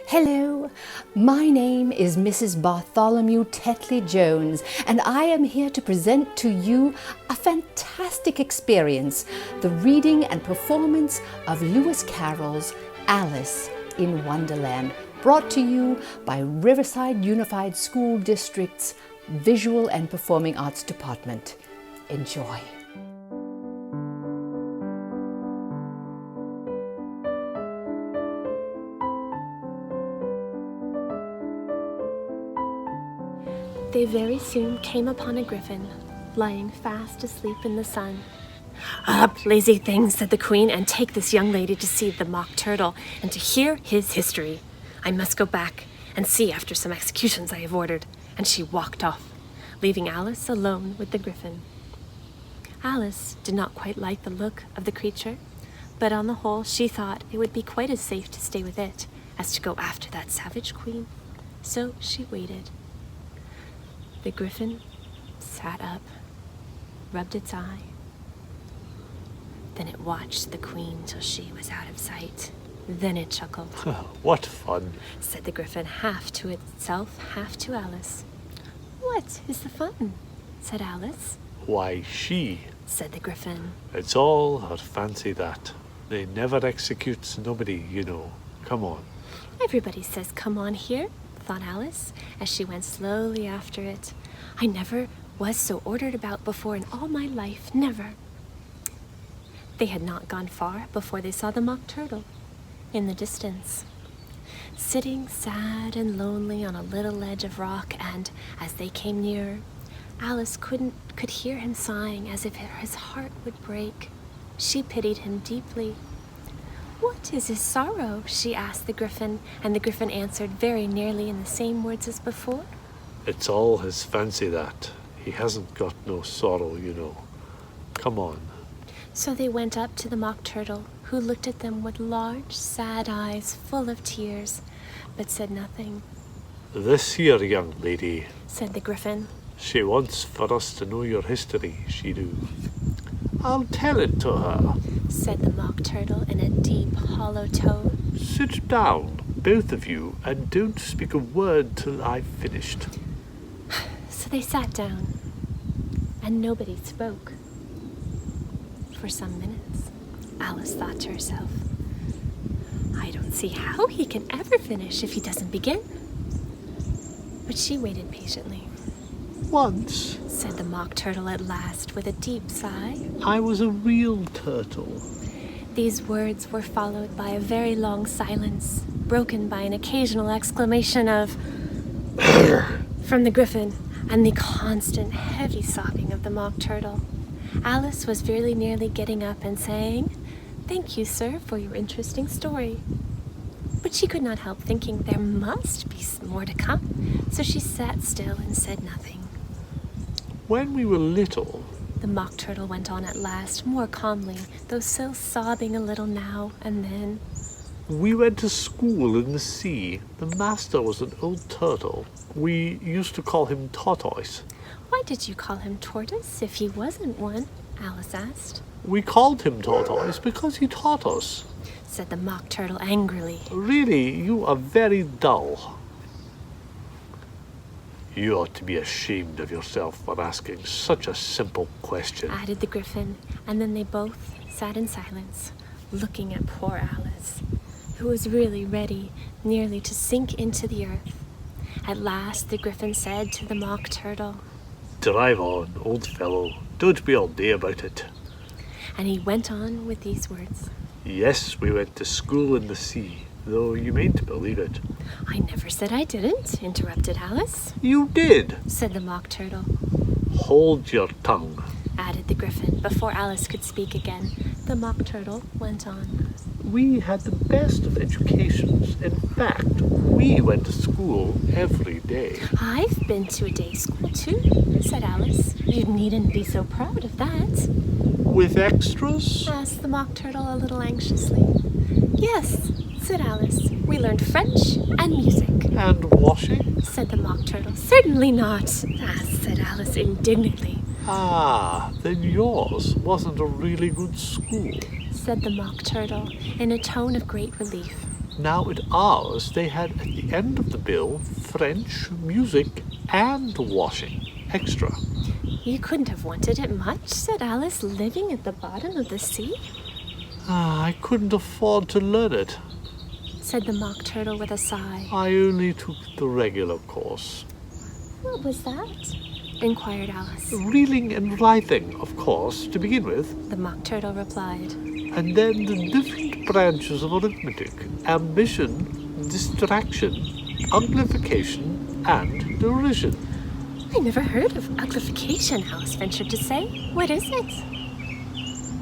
Hello, my name is Mrs. Bartholomew Tetley Jones, and I am here to present to you a fantastic experience, the reading and performance of Lewis Carroll's Alice in Wonderland, brought to you by Riverside Unified School District's Visual and Performing Arts Department. Enjoy. They very soon came upon a griffin, lying fast asleep in the sun. "Up, lazy thing," said the queen, "and take this young lady to see the mock turtle, and to hear his history. I must go back and see after some executions I have ordered." And she walked off, leaving Alice alone with the griffin. Alice did not quite like the look of the creature, but on the whole she thought it would be quite as safe to stay with it as to go after that savage queen. So she waited. The griffin sat up, rubbed its eye. Then it watched the queen till she was out of sight. Then it chuckled. "What fun," said the griffin, half to itself, half to Alice. "What is the fun?" said Alice. "Why, she," said the griffin. "It's all her fancy that. They never executes nobody, you know. Come on." "Everybody says come on here," thought Alice, as she went slowly after it. "I never was so ordered about before in all my life, never." They had not gone far before they saw the mock turtle in the distance, sitting sad and lonely on a little ledge of rock, and as they came nearer, Alice could hear him sighing as if his heart would break. She pitied him deeply. "What is his sorrow?" she asked the griffin, and the griffin answered very nearly in the same words as before. "It's all his fancy that. He hasn't got no sorrow, you know. Come on." So they went up to the mock turtle, who looked at them with large, sad eyes full of tears, but said nothing. "This here young lady," said the griffin. "she wants for us to know your history, she do." "I'll tell it to her," said the mock turtle in a deep, hollow tone. "Sit down, both of you, and don't speak a word till I've finished." So they sat down, and nobody spoke. For some minutes, Alice thought to herself, "I don't see how he can ever finish if he doesn't begin." But she waited patiently. "Once," said the mock turtle at last with a deep sigh, "I was a real turtle." These words were followed by a very long silence, broken by an occasional exclamation of from the griffin and the constant heavy sobbing of the mock turtle. Alice was very nearly getting up and saying, "Thank you, sir, for your interesting story." But she could not help thinking there must be more to come, so she sat still and said nothing. "When we were little," the mock turtle went on at last, more calmly, though still sobbing a little now and then, "we went to school in the sea. The master was an old turtle. We used to call him Tortoise." "Why did you call him Tortoise if he wasn't one?" Alice asked. "We called him Tortoise because he taught us," said the mock turtle angrily. "Really, you are very dull." "You ought to be ashamed of yourself for asking such a simple question," added the griffin, and then they both sat in silence, looking at poor Alice, who was really ready nearly to sink into the earth. At last the griffin said to the mock turtle, "Drive on, old fellow. Don't be all day about it." And he went on with these words. "Yes, we went to school in the sea, though you mayn't believe it." "I never said I didn't," interrupted Alice. "You did," said the mock turtle. "Hold your tongue," added the griffin. Before Alice could speak again, the mock turtle went on. "We had the best of educations. In fact, we went to school every day." "I've been to a day school too," said Alice. "You needn't be so proud of that." "With extras?" asked the mock turtle a little anxiously. "Yes," said Alice. "We learned French and music." "And washing?" said the mock turtle. "Certainly not," said Alice indignantly. "Ah, then yours wasn't a really good school," said the mock turtle in a tone of great relief. Now at ours, they had at the end of the bill French, music, and washing. Extra. You couldn't have wanted it much, said Alice, living at the bottom of the sea, I couldn't afford to learn it. said the Mock Turtle with a sigh. I only took the regular course. What was that? Inquired Alice. Reeling and writhing, of course, to begin with. The Mock Turtle replied. And then the different branches of arithmetic. Ambition, distraction, uglification, and derision. I never heard of uglification, Alice ventured to say. What is it?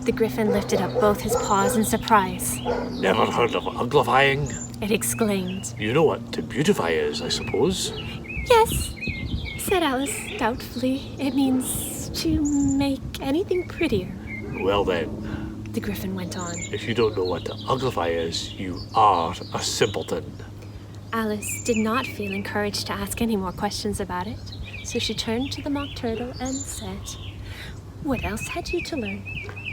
The Griffin lifted up both his paws in surprise. Never heard of uglifying? It exclaimed. You know what to beautify is, I suppose. Yes, said Alice doubtfully. It means to make anything prettier. Well then, The Griffin went on. if you don't know what to uglify is, you are a simpleton. Alice did not feel encouraged to ask any more questions about it, so she turned to the Mock Turtle and said, What else had you to learn?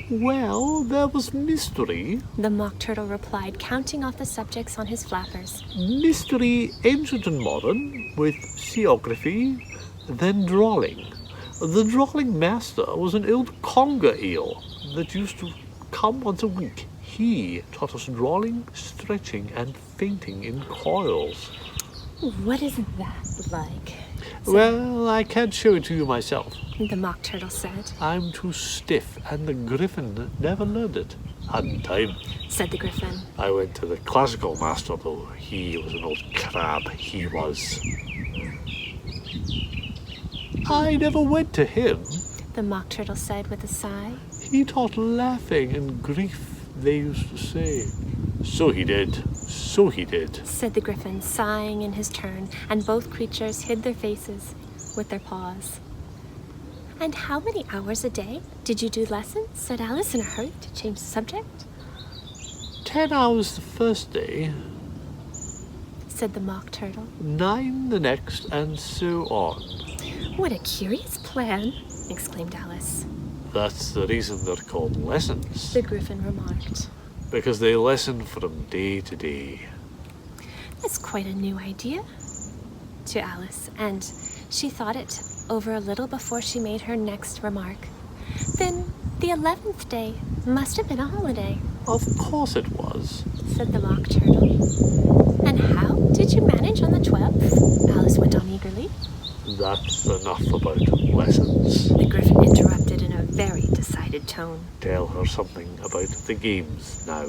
Well, there was mystery. The Mock Turtle replied, counting off the subjects on his flappers. Mystery, ancient and modern, with seography, then drawing. The drawing master was an old conger eel that used to come once a week. He taught us drawing, stretching, and fainting in coils. What is that like? Well, I can't show it to you myself. The Mock Turtle said. I'm too stiff, and the Griffin never learned it. Hadn't time. Said the Griffin. I went to the classical master, though. He was an old crab, he was. I never went to him. The Mock Turtle said with a sigh. He taught laughing and grief, they used to say. So he did. So he did. Said the Griffin, sighing in his turn, and both creatures hid their faces with their paws. And how many hours a day did you do lessons? Said Alice in a hurry to change the subject. 10 hours the first day, Said the Mock Turtle. 9 the next, and so on. What a curious plan, exclaimed Alice. That's the reason they're called lessons. The Griffin remarked. Because they lesson from day to day. That's quite a new idea to Alice, and she thought it over a little before she made her next remark. Then the 11th day must have been a holiday, Of course it was. said the Mock Turtle. And how did you manage on the 12th? Alice went on eagerly. That's enough about lessons. The Griffin interrupted in a very decided tone. Tell her something about the games now.